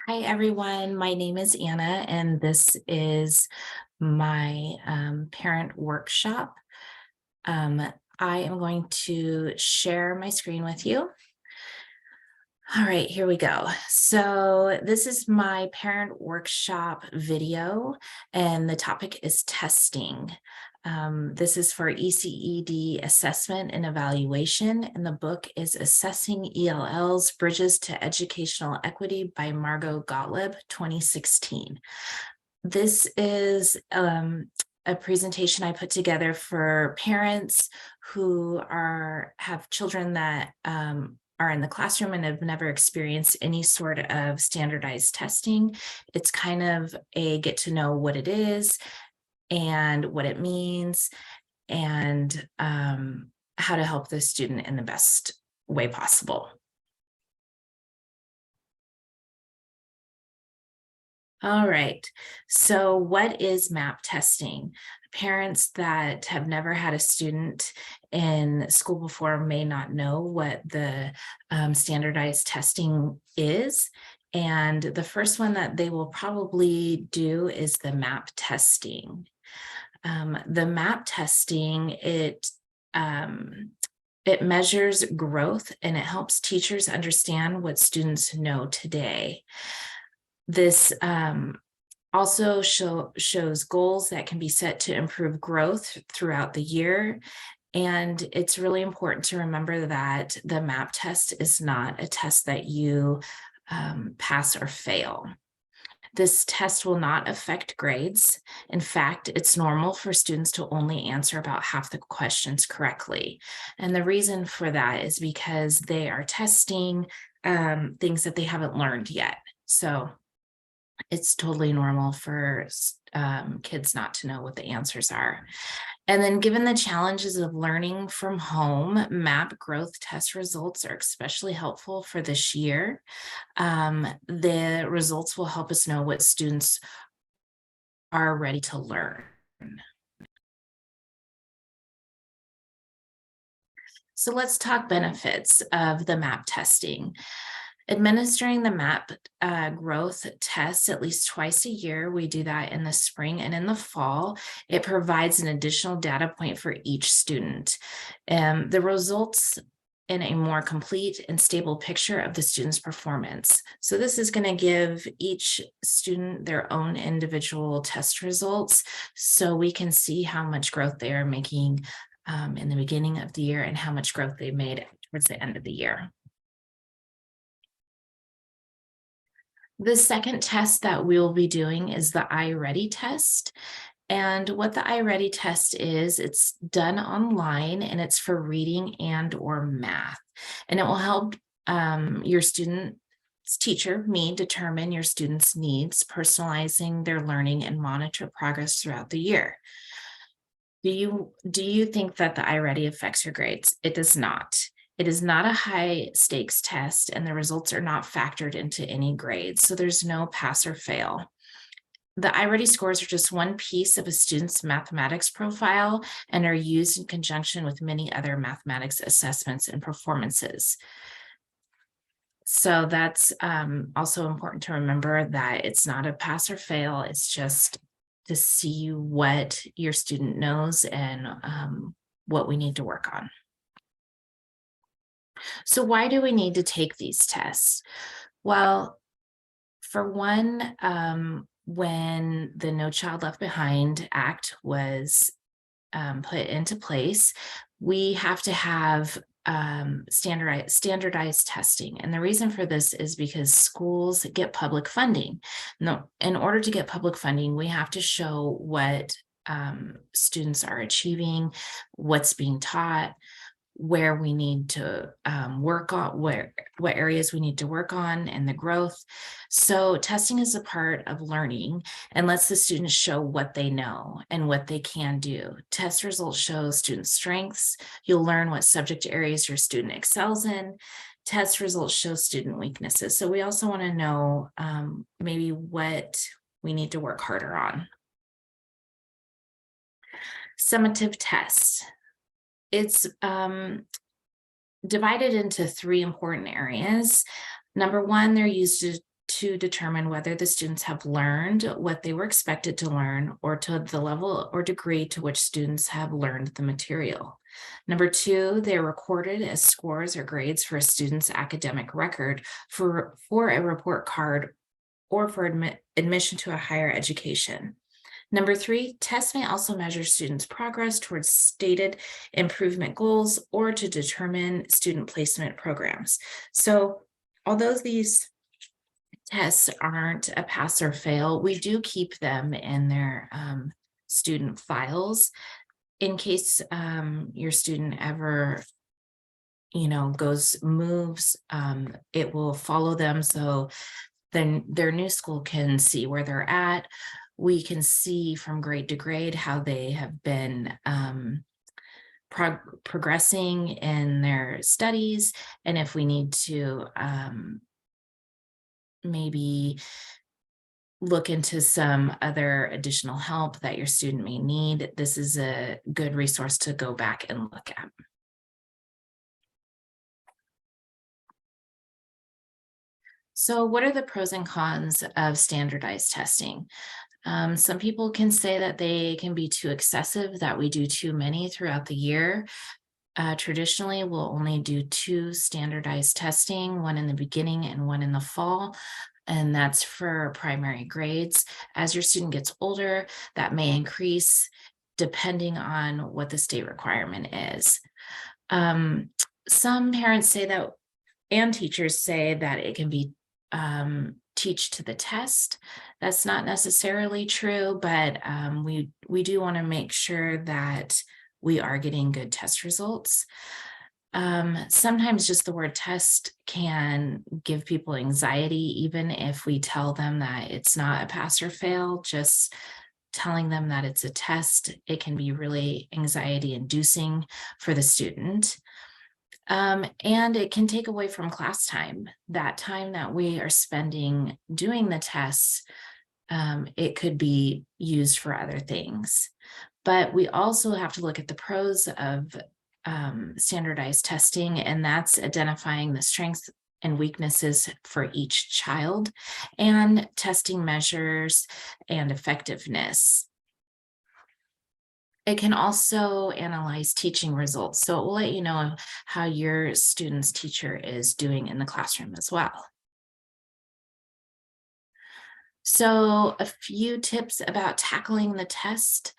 Hi, everyone. My name is Anna, and this is my parent workshop. Um, I am going to share my screen with you. All right, here we go. So this is my parent workshop video, and the topic is testing. This is for ECED assessment and evaluation, and the book is Assessing ELLs, Bridges to Educational Equity by Margot Gottlieb, 2016. This is a presentation I put together for parents who have children that are in the classroom and have never experienced any sort of standardized testing. It's kind of a get to know what it is and what it means, and how to help the student in the best way possible. All right, so what is MAP testing? Parents that have never had a student in school before may not know what the standardized testing is. And the first one that they will probably do is the MAP testing. The MAP testing, it measures growth and it helps teachers understand what students know today. This also shows goals that can be set to improve growth throughout the year. And it's really important to remember that the MAP test is not a test that you pass or fail. This test will not affect grades. In fact, it's normal for students to only answer about half the questions correctly. And the reason for that is because they are testing things that they haven't learned yet. So it's totally normal for kids not to know what the answers are. And then given the challenges of learning from home, MAP growth test results are especially helpful for this year. The results will help us know what students are ready to learn. So let's talk benefits of the MAP testing. Administering the MAP growth test at least twice a year. We do that in the spring and in the fall. It provides an additional data point for each student. The results in a more complete and stable picture of the student's performance. So this is going to give each student their own individual test results so we can see how much growth they are making in the beginning of the year and how much growth they made towards the end of the year. The second test that we'll be doing is the iReady test. And what the iReady test is, it's done online and it's for reading and or math. And it will help your student's teacher, me, determine your student's needs, personalizing their learning and monitor progress throughout the year. Do you think that the iReady affects your grades? It does not. It is not a high stakes test and the results are not factored into any grades. So there's no pass or fail. The iReady scores are just one piece of a student's mathematics profile and are used in conjunction with many other mathematics assessments and performances. So that's also important to remember that it's not a pass or fail. It's just to see what your student knows and what we need to work on. So why do we need to take these tests? Well, for one, when the No Child Left Behind Act was put into place, we have to have standardized testing. And the reason for this is because schools get public funding. No, in order to get public funding, we have to show what students are achieving, what's being taught, where we need to work on, what areas we need to work on, and the growth. So testing is a part of learning and lets the students show what they know and what they can do. Test results show student strengths. You'll learn what subject areas your student excels in. Test results show student weaknesses. So we also want to know maybe what we need to work harder on. Summative tests. It's divided into three important areas. Number one, they're used to to determine whether the students have learned what they were expected to learn or to the level or degree to which students have learned the material. Number two, they're recorded as scores or grades for a student's academic record for a report card or for admission to a higher education. Number three, tests may also measure students' progress towards stated improvement goals or to determine student placement programs. So although these tests aren't a pass or fail, we do keep them in their student files in case your student ever moves, it will follow them. So then their new school can see where they're at. We can see from grade to grade how they have been progressing in their studies. And if we need to maybe look into some other additional help that your student may need, this is a good resource to go back and look at. So what are the pros and cons of standardized testing? Some people can say that they can be too excessive, that we do too many throughout the year. Traditionally, we'll only do 2 standardized testing, one in the beginning and one in the fall, and that's for primary grades. As your student gets older, that may increase depending on what the state requirement is. Some parents say that, and teachers say that it can be teach to the test. That's not necessarily true, but we do want to make sure that we are getting good test results. Sometimes just the word test can give people anxiety, even if we tell them that it's not a pass or fail. Just telling them that it's a test, it can be really anxiety inducing for the student. And it can take away from class time, that time that we are spending doing the tests. It could be used for other things. But we also have to look at the pros of standardized testing, and that's identifying the strengths and weaknesses for each child and testing measures and effectiveness. It can also analyze teaching results. So it will let you know how your student's teacher is doing in the classroom as well. So a few tips about tackling the test.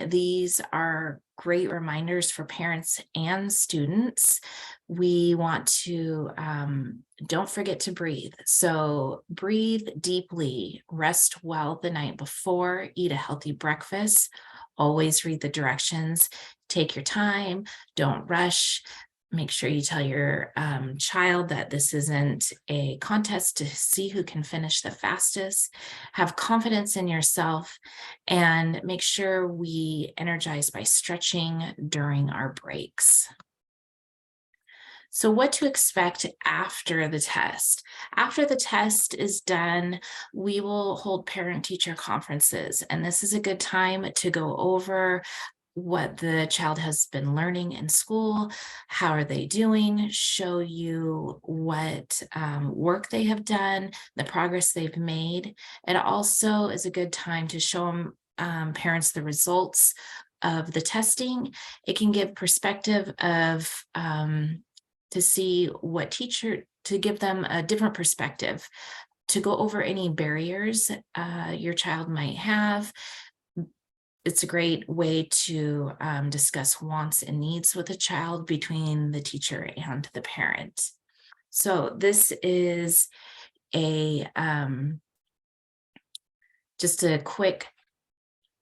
These are great reminders for parents and students. We want to, don't forget to breathe. So breathe deeply, rest well the night before, eat a healthy breakfast, always read the directions, take your time, don't rush. Make sure you tell your child that this isn't a contest to see who can finish the fastest. Have confidence in yourself and make sure we energize by stretching during our breaks. So what to expect after the test? After the test is done, we will hold parent-teacher conferences, and this is a good time to go over what the child has been learning in school, how are they doing, show you what work they have done, the progress they've made. It also is a good time to show them, parents, the results of the testing. It can give perspective of to see what teacher, to give them a different perspective, to go over any barriers your child might have. It's a great way to discuss wants and needs with a child between the teacher and the parent. So this is a just a quick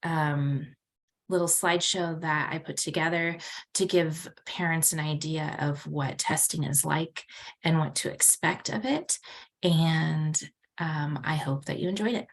little slideshow that I put together to give parents an idea of what testing is like and what to expect of it. And I hope that you enjoyed it.